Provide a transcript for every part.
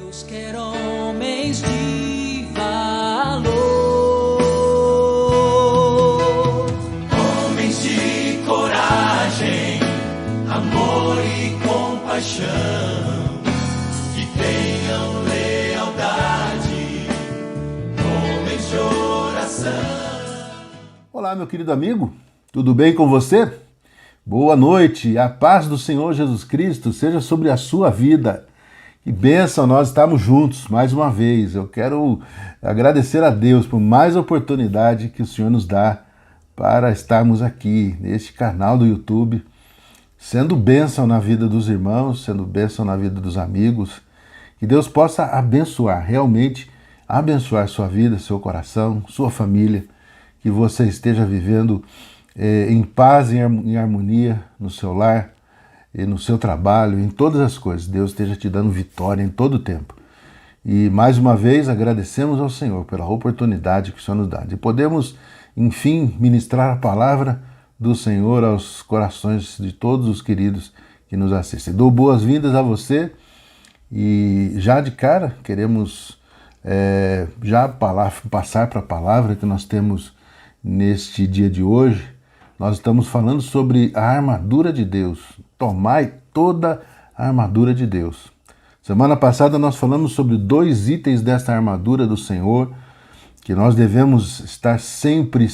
Deus quer homens de valor, homens de coragem, amor e compaixão, que tenham lealdade, homens de oração. Olá, meu querido amigo, tudo bem com você? Boa noite, a paz do Senhor Jesus Cristo seja sobre a sua vida. Que bênção nós estamos juntos mais uma vez. Eu quero agradecer a Deus por mais oportunidade que o Senhor nos dá para estarmos aqui neste canal do YouTube, sendo bênção na vida dos irmãos, sendo bênção na vida dos amigos. Que Deus possa abençoar, realmente abençoar sua vida, seu coração, sua família, que você esteja vivendo em paz e em harmonia no seu lar, e no seu trabalho, em todas as coisas. Deus esteja te dando vitória em todo o tempo. E mais uma vez agradecemos ao Senhor pela oportunidade que o Senhor nos dá de podermos, enfim, ministrar a palavra do Senhor aos corações de todos os queridos que nos assistem. Dou boas-vindas a você e já de cara queremos passar para a palavra que nós temos neste dia de hoje. Nós estamos falando sobre a armadura de Deus. Tomai toda a armadura de Deus. Semana passada nós falamos sobre 2 itens desta armadura do Senhor, que nós devemos estar sempre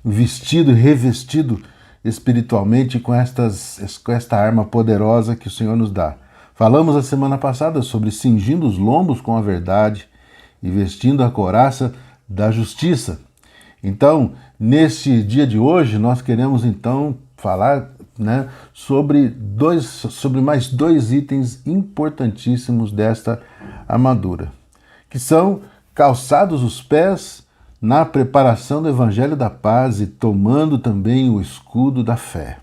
vestido e revestido espiritualmente com esta arma poderosa que o Senhor nos dá. Falamos a semana passada sobre cingindo os lombos com a verdade e vestindo a couraça da justiça. Então, neste dia de hoje, nós queremos então falar sobre mais 2 itens importantíssimos desta armadura, que são calçados os pés na preparação do Evangelho da Paz e tomando também o escudo da fé.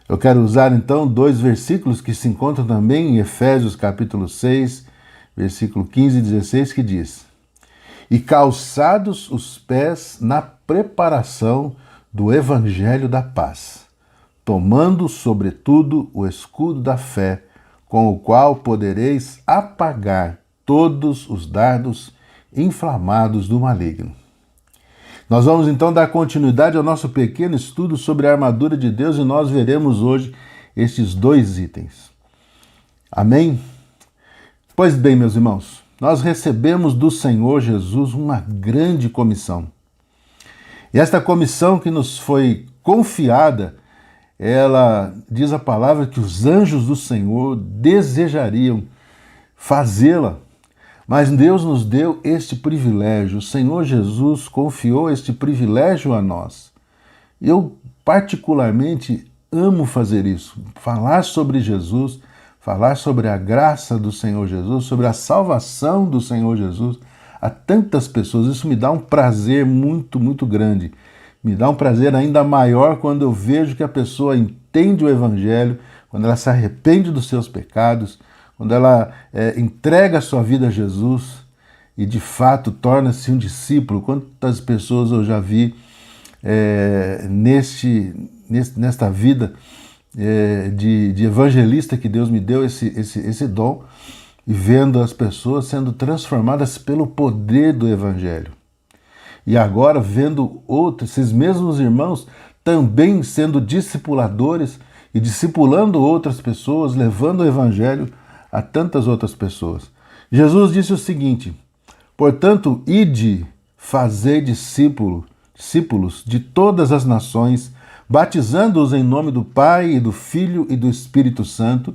Eu quero usar então 2 versículos que se encontram também em Efésios capítulo 6, versículo 15 e 16, que diz: e calçados os pés na preparação do Evangelho da Paz, tomando, sobretudo, o escudo da fé, com o qual podereis apagar todos os dardos inflamados do maligno. Nós vamos então dar continuidade ao nosso pequeno estudo sobre a armadura de Deus e nós veremos hoje estes 2 itens. Amém? Pois bem, meus irmãos, nós recebemos do Senhor Jesus uma grande comissão. E esta comissão que nos foi confiada, ela diz a palavra que os anjos do Senhor desejariam fazê-la. Mas Deus nos deu este privilégio, o Senhor Jesus confiou este privilégio a nós. Eu particularmente amo fazer isso, falar sobre Jesus, falar sobre a graça do Senhor Jesus, sobre a salvação do Senhor Jesus a tantas pessoas. Isso me dá um prazer muito grande. Me dá um prazer ainda maior quando eu vejo que a pessoa entende o Evangelho, quando ela se arrepende dos seus pecados, quando ela entrega a sua vida a Jesus e de fato torna-se um discípulo. Quantas pessoas eu já vi nesta vida de evangelista que Deus me deu esse dom, e vendo as pessoas sendo transformadas pelo poder do Evangelho. E agora vendo esses mesmos irmãos também sendo discipuladores e discipulando outras pessoas, levando o Evangelho a tantas outras pessoas. Jesus disse o seguinte: portanto, ide, fazei discípulos de todas as nações, batizando-os em nome do Pai e do Filho e do Espírito Santo,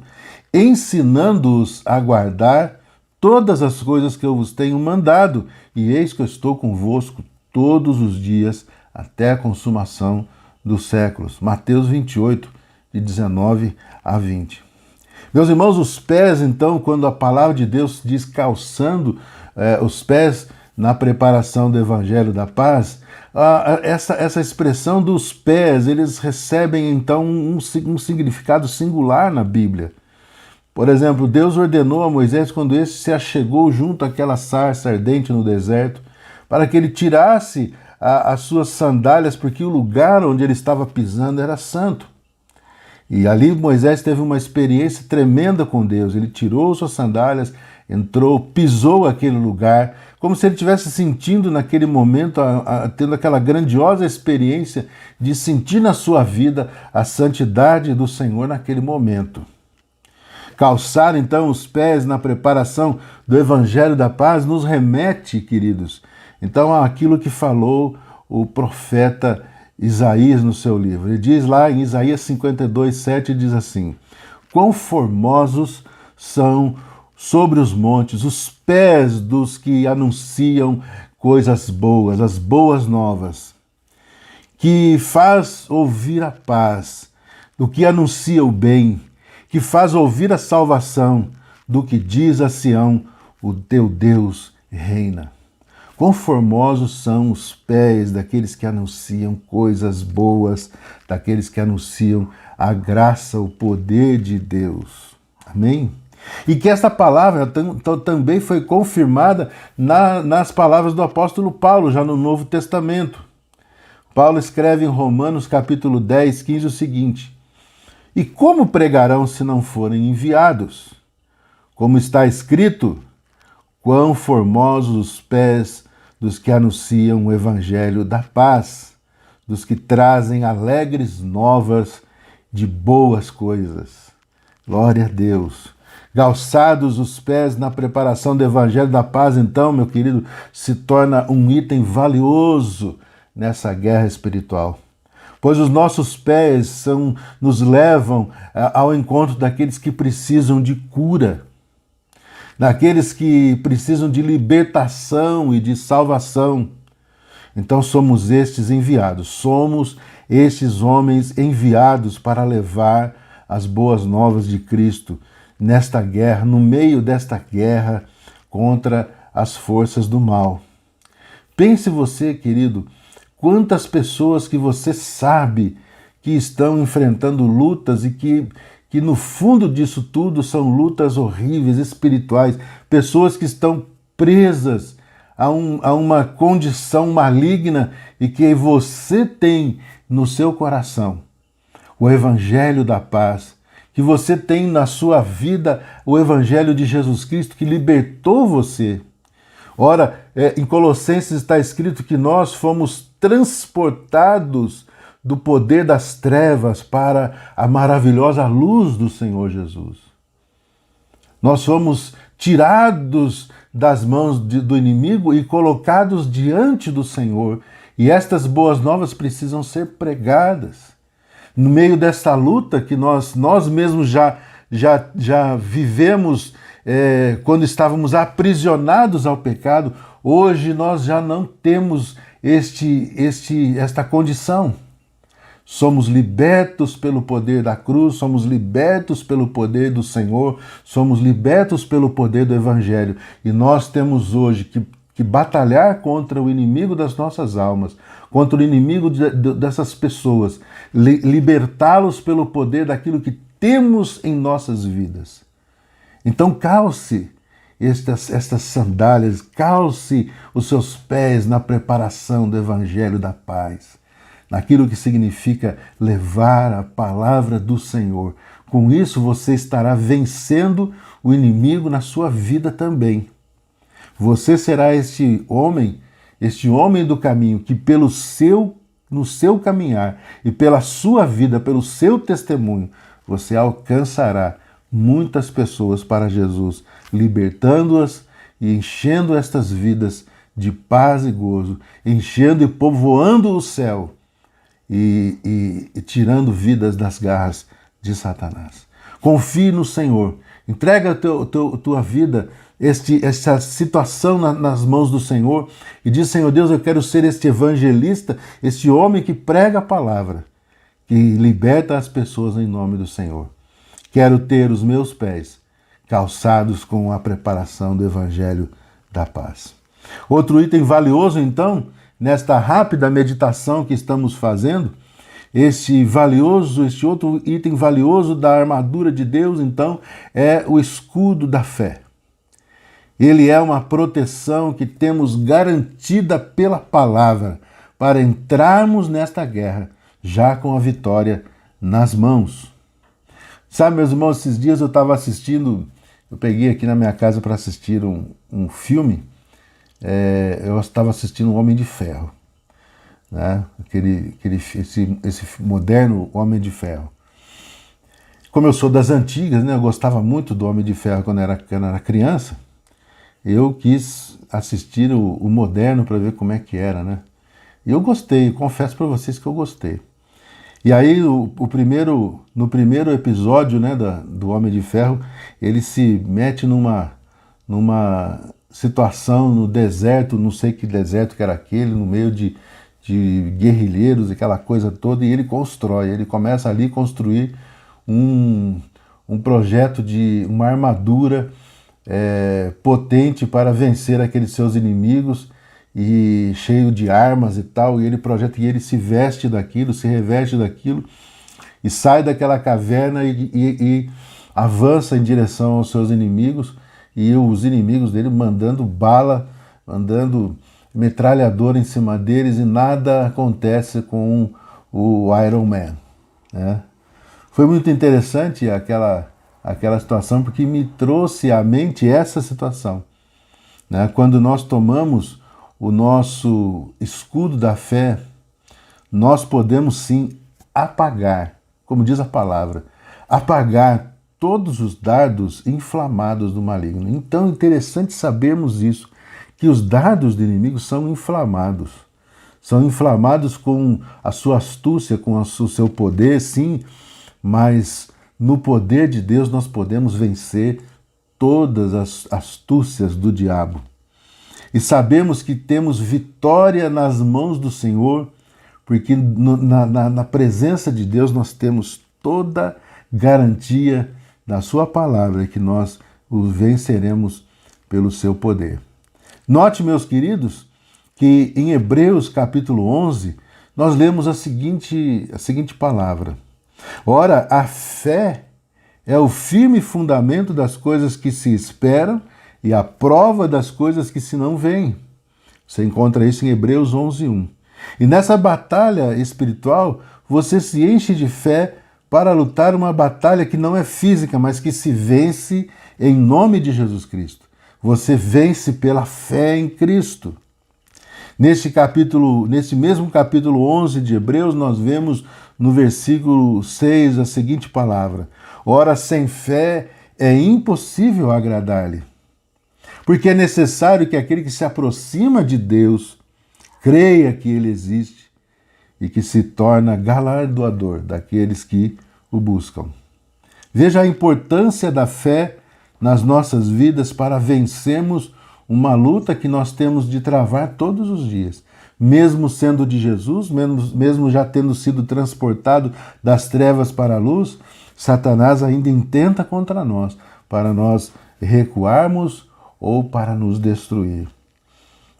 ensinando-os a guardar todas as coisas que eu vos tenho mandado, e eis que eu estou convosco todos os dias até a consumação dos séculos. Mateus 28, de 19 a 20. Meus irmãos, os pés, então, quando a palavra de Deus diz calçando os pés na preparação do Evangelho da Paz, essa expressão dos pés, eles recebem então um significado singular na Bíblia. Por exemplo, Deus ordenou a Moisés, quando este se achegou junto àquela sarça ardente no deserto, para que ele tirasse as suas sandálias, porque o lugar onde ele estava pisando era santo. E ali Moisés teve uma experiência tremenda com Deus. Ele tirou suas sandálias, entrou, pisou aquele lugar, como se ele estivesse sentindo naquele momento, tendo aquela grandiosa experiência de sentir na sua vida a santidade do Senhor naquele momento. Calçar então os pés na preparação do Evangelho da Paz nos remete, queridos, então àquilo que falou o profeta Isaías no seu livro. Ele diz lá em Isaías 52:7, diz assim: quão formosos são sobre os montes os pés dos que anunciam coisas boas, as boas novas, que faz ouvir a paz, do que anuncia o bem, que faz ouvir a salvação, do que diz a Sião, o teu Deus reina. Quão formosos são os pés daqueles que anunciam coisas boas, daqueles que anunciam a graça, o poder de Deus. Amém? E que esta palavra também foi confirmada nas palavras do apóstolo Paulo, já no Novo Testamento. Paulo escreve em Romanos capítulo 10:15 o seguinte: e como pregarão se não forem enviados? Como está escrito, quão formosos os pés dos que anunciam o evangelho da paz, dos que trazem alegres novas de boas coisas. Glória a Deus. Calçados os pés na preparação do evangelho da paz, então, meu querido, se torna um item valioso nessa guerra espiritual. Pois os nossos pés nos levam ao encontro daqueles que precisam de cura, daqueles que precisam de libertação e de salvação. Então somos estes enviados, somos estes homens enviados para levar as boas novas de Cristo nesta guerra, no meio desta guerra contra as forças do mal. Pense você, querido, quantas pessoas que você sabe que estão enfrentando lutas e que no fundo disso tudo são lutas horríveis, espirituais, pessoas que estão presas a uma condição maligna e que você tem no seu coração o Evangelho da Paz, que você tem na sua vida o Evangelho de Jesus Cristo que libertou você. Ora, em Colossenses está escrito que nós fomos transportados do poder das trevas para a maravilhosa luz do Senhor Jesus. Nós fomos tirados das mãos do inimigo e colocados diante do Senhor. E estas boas novas precisam ser pregadas. No meio dessa luta que nós mesmos já vivemos quando estávamos aprisionados ao pecado, hoje nós já não temos esta condição. Somos libertos pelo poder da cruz, somos libertos pelo poder do Senhor, somos libertos pelo poder do Evangelho. E nós temos hoje que batalhar contra o inimigo das nossas almas, contra o inimigo dessas pessoas, libertá-los pelo poder daquilo que temos em nossas vidas. Então calce estas sandálias, calce os seus pés na preparação do Evangelho da Paz, naquilo que significa levar a palavra do Senhor. Com isso você estará vencendo o inimigo na sua vida também. Você será este homem do caminho que no seu caminhar e pela sua vida, pelo seu testemunho, você alcançará muitas pessoas para Jesus, libertando-as e enchendo estas vidas de paz e gozo, enchendo e povoando o céu e tirando vidas das garras de Satanás. Confie no Senhor, entrega a tua vida, essa situação nas mãos do Senhor e diz: Senhor Deus, eu quero ser este evangelista, este homem que prega a palavra, que liberta as pessoas em nome do Senhor. Quero ter os meus pés calçados com a preparação do Evangelho da Paz. Outro item valioso, então, nesta rápida meditação que estamos fazendo, este outro item valioso da armadura de Deus, então, é o escudo da fé. Ele é uma proteção que temos garantida pela palavra para entrarmos nesta guerra já com a vitória nas mãos. Sabe, meus irmãos, esses dias eu estava assistindo, eu peguei aqui na minha casa para assistir um filme, eu estava assistindo O Homem de Ferro, né? Esse moderno Homem de Ferro. Como eu sou das antigas, né, eu gostava muito do Homem de Ferro quando eu era criança, eu quis assistir o moderno para ver como é que era, né? E eu gostei, confesso para vocês que eu gostei. E aí, no primeiro episódio, né, do Homem de Ferro, ele se mete numa situação no deserto, não sei que deserto que era aquele, no meio de guerrilheiros, aquela coisa toda, e ele começa ali a construir um projeto de uma armadura potente para vencer aqueles seus inimigos, e cheio de armas e tal, e ele projeta, e ele se reveste daquilo, e sai daquela caverna e avança em direção aos seus inimigos, e os inimigos dele mandando bala, mandando metralhadora em cima deles, e nada acontece com o Iron Man, né? Foi muito interessante aquela situação, porque me trouxe à mente essa situação, né? Quando nós tomamos o nosso escudo da fé, nós podemos sim apagar, como diz a palavra, apagar todos os dardos inflamados do maligno. Então é interessante sabermos isso, que os dardos do inimigo são inflamados com a sua astúcia, com o seu poder, sim, mas no poder de Deus nós podemos vencer todas as astúcias do diabo. E sabemos que temos vitória nas mãos do Senhor, porque na presença de Deus nós temos toda garantia da sua palavra, que nós o venceremos pelo seu poder. Note, meus queridos, que em Hebreus capítulo 11, nós lemos a seguinte palavra: ora, a fé é o firme fundamento das coisas que se esperam e a prova das coisas que se não veem. Você encontra isso em Hebreus 11:1. E nessa batalha espiritual, você se enche de fé para lutar uma batalha que não é física, mas que se vence em nome de Jesus Cristo. Você vence pela fé em Cristo. Nesse mesmo capítulo 11 de Hebreus, nós vemos no versículo 6 a seguinte palavra: ora, sem fé é impossível agradar-lhe. Porque é necessário que aquele que se aproxima de Deus creia que Ele existe e que se torna galardoador daqueles que o buscam. Veja a importância da fé nas nossas vidas para vencermos uma luta que nós temos de travar todos os dias. Mesmo sendo de Jesus, mesmo já tendo sido transportado das trevas para a luz, Satanás ainda intenta contra nós, para nós recuarmos ou para nos destruir.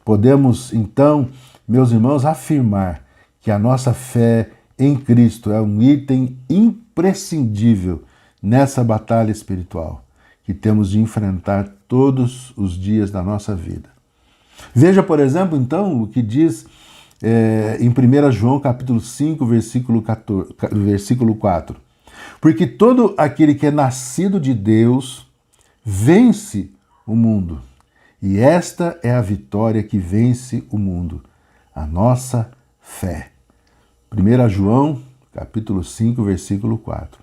Podemos, então, meus irmãos, afirmar que a nossa fé em Cristo é um item imprescindível nessa batalha espiritual que temos de enfrentar todos os dias da nossa vida. Veja, por exemplo, então, o que diz em 1 João capítulo 5, versículo 4. Porque todo aquele que é nascido de Deus vence o mundo. E esta é a vitória que vence o mundo, a nossa fé. 1 João, capítulo 5, versículo 4.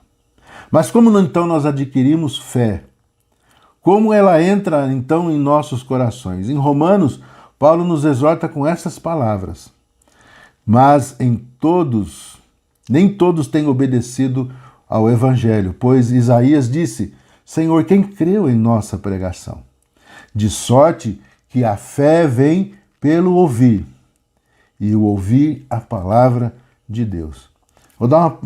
Mas como então nós adquirimos fé? Como ela entra então em nossos corações? Em Romanos, Paulo nos exorta com essas palavras: mas nem todos têm obedecido ao Evangelho, pois Isaías disse: Senhor, quem creu em nossa pregação? De sorte que a fé vem pelo ouvir, e o ouvir a palavra de Deus. Vou dar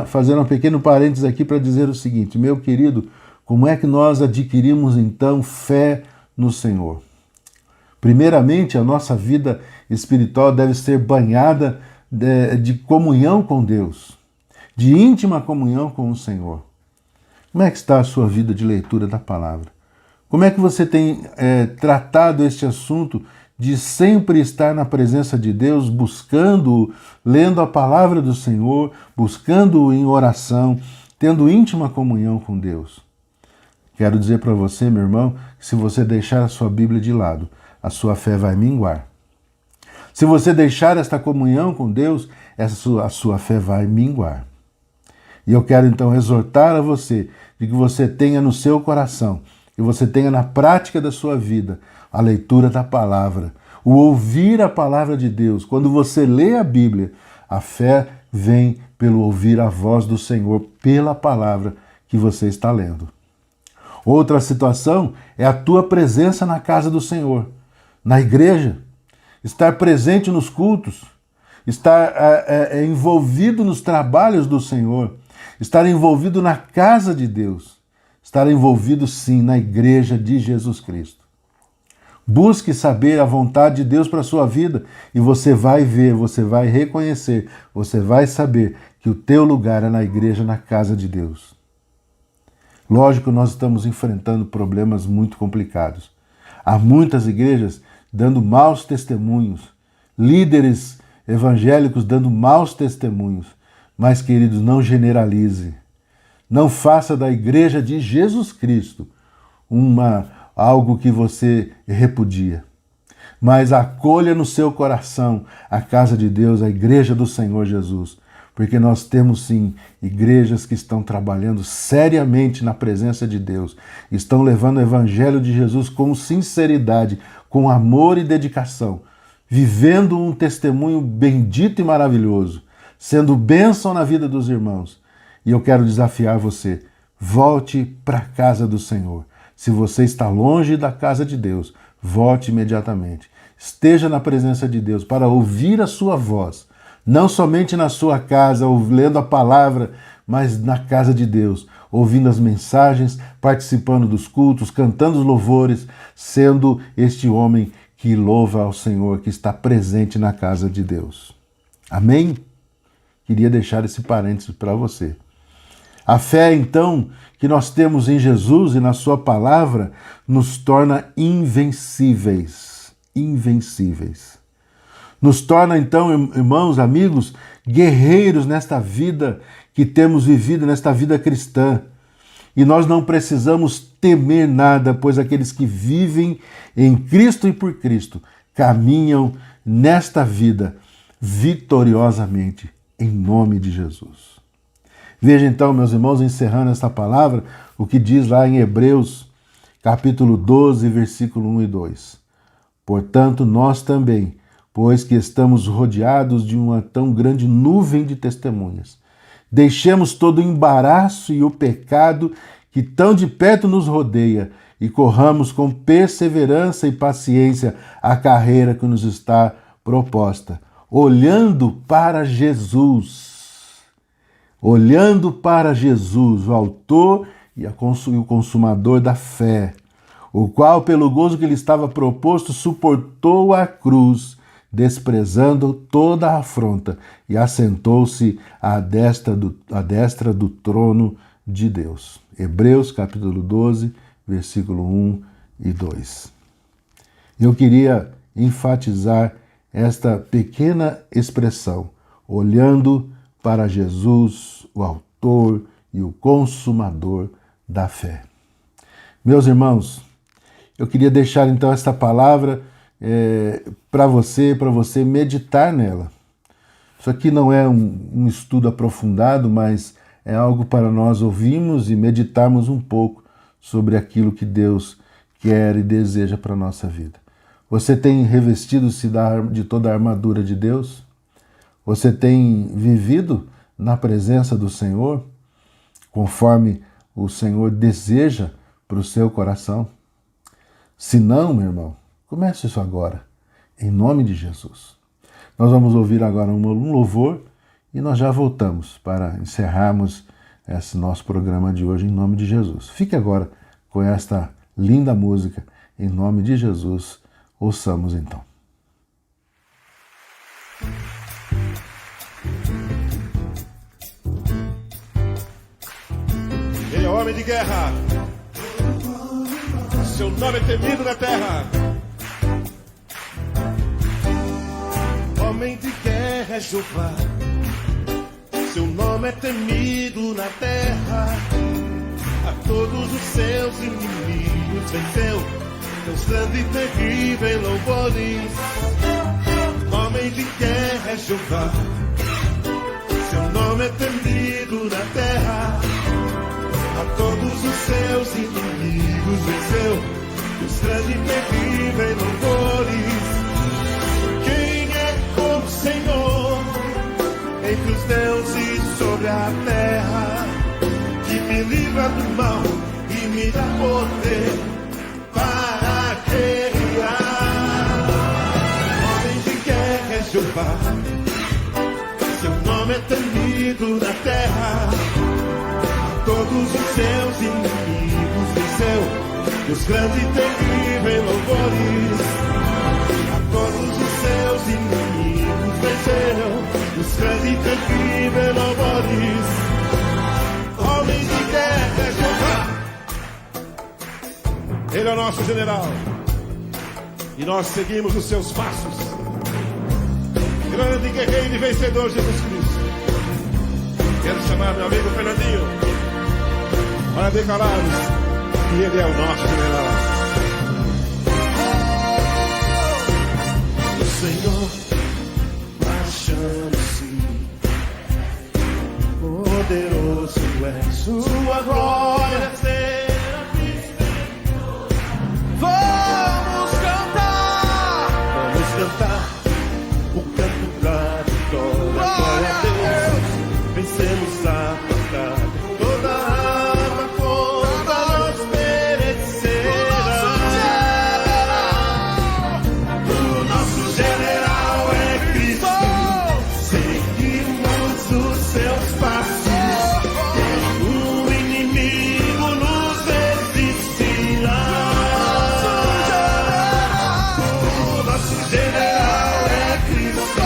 fazer um pequeno parênteses aqui para dizer o seguinte: meu querido, como é que nós adquirimos então fé no Senhor? Primeiramente, a nossa vida espiritual deve ser banhada de comunhão com Deus, de íntima comunhão com o Senhor. Como é que está a sua vida de leitura da palavra? Como é que você tem tratado este assunto de sempre estar na presença de Deus, buscando, lendo a palavra do Senhor, buscando em oração, tendo íntima comunhão com Deus. Quero dizer para você, meu irmão, que se você deixar a sua Bíblia de lado, a sua fé vai minguar. Se você deixar esta comunhão com Deus, a sua fé vai minguar. E eu quero então exortar a você de que você tenha no seu coração, que você tenha na prática da sua vida, a leitura da palavra, o ouvir a palavra de Deus. Quando você lê a Bíblia, a fé vem pelo ouvir a voz do Senhor, pela palavra que você está lendo. Outra situação é a tua presença na casa do Senhor, na igreja, estar presente nos cultos, estar envolvido nos trabalhos do Senhor, estar envolvido na casa de Deus, estar envolvido sim na igreja de Jesus Cristo. Busque saber a vontade de Deus para a sua vida e você vai ver, você vai reconhecer, você vai saber que o teu lugar é na igreja, na casa de Deus. Lógico, nós estamos enfrentando problemas muito complicados. Há muitas igrejas dando maus testemunhos, líderes evangélicos dando maus testemunhos. Mas, queridos, não generalize. Não faça da igreja de Jesus Cristo algo que você repudia. Mas acolha no seu coração a casa de Deus, a igreja do Senhor Jesus. Porque nós temos sim igrejas que estão trabalhando seriamente na presença de Deus, estão levando o evangelho de Jesus com sinceridade, com amor e dedicação, vivendo um testemunho bendito e maravilhoso, sendo bênção na vida dos irmãos. E eu quero desafiar você, volte para a casa do Senhor. Se você está longe da casa de Deus, volte imediatamente. Esteja na presença de Deus para ouvir a sua voz, não somente na sua casa, lendo a palavra, mas na casa de Deus, ouvindo as mensagens, participando dos cultos, cantando os louvores, sendo este homem que louva ao Senhor, que está presente na casa de Deus. Amém? Queria deixar esse parênteses para você. A fé, então, que nós temos em Jesus e na sua palavra, nos torna invencíveis. Invencíveis. Nos torna, então, irmãos, amigos, guerreiros nesta vida que temos vivido, nesta vida cristã. E nós não precisamos temer nada, pois aqueles que vivem em Cristo e por Cristo caminham nesta vida vitoriosamente, em nome de Jesus. Veja então, meus irmãos, encerrando esta palavra, o que diz lá em Hebreus, capítulo 12, versículo 1 e 2. Portanto, nós também, pois que estamos rodeados de uma tão grande nuvem de testemunhas, deixemos todo o embaraço e o pecado que tão de perto nos rodeia e corramos com perseverança e paciência a carreira que nos está proposta, olhando para Jesus. Olhando para Jesus, o autor e o consumador da fé, o qual, pelo gozo que lhe estava proposto, suportou a cruz, desprezando toda a afronta, e assentou-se à destra do trono de Deus. Hebreus capítulo 12, versículo 1 e 2. Eu queria enfatizar esta pequena expressão, olhando para Jesus, o autor e o consumador da fé. Meus irmãos, eu queria deixar então esta palavra para você meditar nela. Isso aqui não é um estudo aprofundado, mas é algo para nós ouvirmos e meditarmos um pouco sobre aquilo que Deus quer e deseja para a nossa vida. Você tem revestido-se de toda a armadura de Deus? Você tem vivido na presença do Senhor, conforme o Senhor deseja para o seu coração? Se não, meu irmão, comece isso agora, em nome de Jesus. Nós vamos ouvir agora um louvor e nós já voltamos para encerrarmos esse nosso programa de hoje em nome de Jesus. Fique agora com esta linda música, em nome de Jesus. Ouçamos então. Ele é homem de guerra, seu nome é temido na terra. Homem de guerra é Jeová, Seu nome é temido na terra, a todos os seus inimigos venceu. Deus grande e terrível em louvores, homem de guerra é Jeová. Seu nome é temido na terra, a todos os seus inimigos venceu. Deus grande e terrível em louvores. Quem é como o Senhor entre os deuses sobre a terra, que me livra do mal e me dá poder para guerrear? Homem de guerra é Jeová. Seu nome é temido na terra, todos os seus inimigos venceu. Deus grande e terrível em louvores, a todos os seus inimigos venceu. Deus grande e terrível em louvores, homem de guerra é Jeová. Ele é o nosso general e nós seguimos os seus passos. Grande guerreiro e vencedor Jesus Cristo. Quero chamar meu amigo Fernandinho para declararmos que Ele é o nosso general. O Senhor marchando-se, poderoso é sua glória será vista. Vamos cantar o canto da vitória. Glória a Deus, vencemos a batalha. Toda arma contra nós perecerá. O nosso general é Cristo, seguimos os seus passos. O inimigo nos resistirá. O nosso general é Cristo,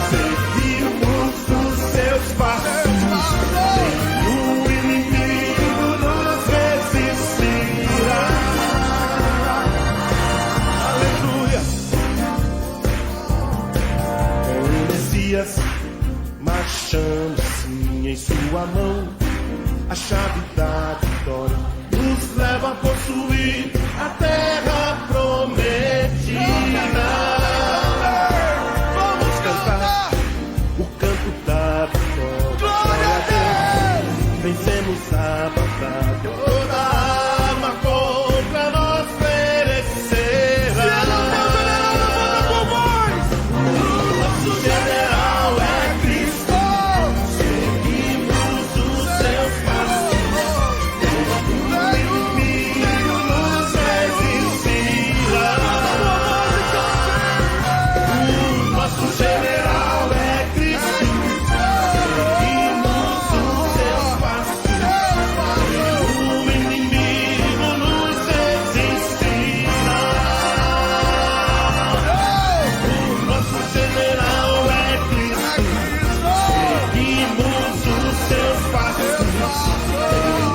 seguimos os seus passos. O inimigo nos resistirá. Aleluia. É o Messias marchando sim, em sua mão a chave da vitória nos leva a possuir a terra prometida. Vamos cantar o canto da vitória. Glória a Deus, vencemos a batalha. Toda arma contra nós perecerá. Nosso general é Cristo, seguimos os seus passos. O inimigo nos resistirá. O nosso general é Cristo, seguimos os seus passos. O inimigo nos resistirá. O nosso general é Cristo, seguimos os seus passos.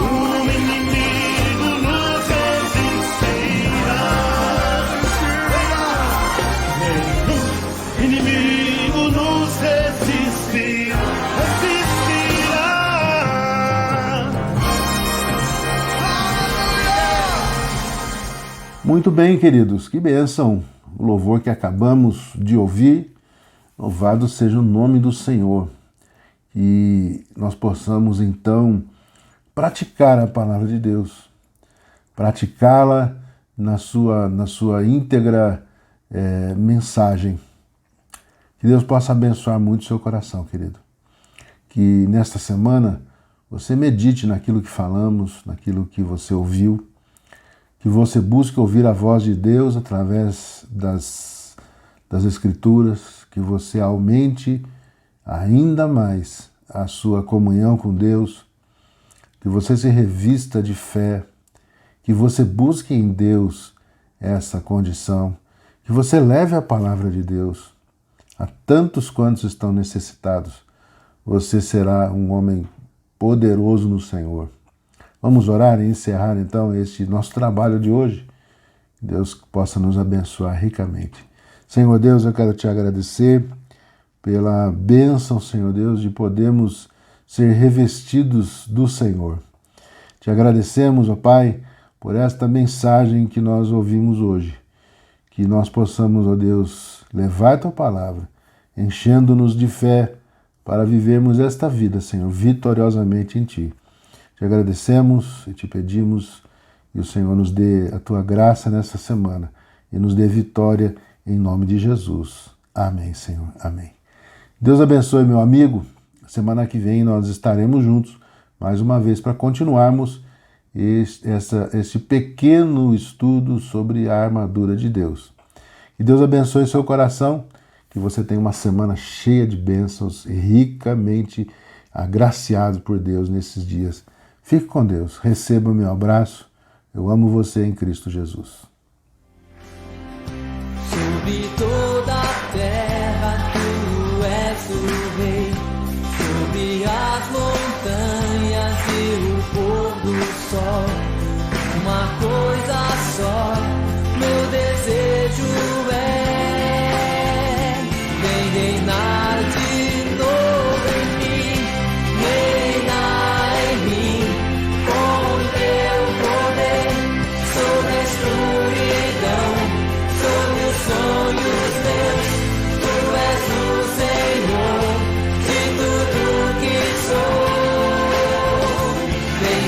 O inimigo nos resistirá. O inimigo nos resistirá. Muito bem, queridos, que bênção! O louvor que acabamos de ouvir, louvado seja o nome do Senhor. E nós possamos então praticar a palavra de Deus, praticá-la na sua íntegra mensagem. Que Deus possa abençoar muito o seu coração, querido. Que nesta semana você medite naquilo que falamos, naquilo que você ouviu, que você busque ouvir a voz de Deus através das Escrituras, que você aumente ainda mais a sua comunhão com Deus, que você se revista de fé, que você busque em Deus essa condição, que você leve a palavra de Deus a tantos quantos estão necessitados. Você será um homem poderoso no Senhor. Vamos orar e encerrar então este nosso trabalho de hoje. Deus possa nos abençoar ricamente. Senhor Deus, eu quero te agradecer pela bênção, Senhor Deus, de podermos ser revestidos do Senhor. Te agradecemos, ó Pai, por esta mensagem que nós ouvimos hoje. Que nós possamos, ó Deus, levar a Tua palavra, enchendo-nos de fé para vivermos esta vida, Senhor, vitoriosamente em Ti. Te agradecemos e te pedimos que o Senhor nos dê a Tua graça nessa semana e nos dê vitória em nome de Jesus. Amém, Senhor. Amém. Deus abençoe, meu amigo. Semana que vem nós estaremos juntos mais uma vez para continuarmos esse pequeno estudo sobre a armadura de Deus. Que Deus abençoe seu coração, que você tenha uma semana cheia de bênçãos e ricamente agraciado por Deus nesses dias. Fique com Deus, receba o meu abraço. Eu amo você em Cristo Jesus. Sobre toda a terra tu és o rei, sobre as montanhas e o pôr do sol. Uma coisa só, meu desejo é: vem reinar de novo em mim, reinar em mim, com teu poder, sobre a escuridão, sobre os sonhos meus. Tu és o Senhor de tudo que sou. Vem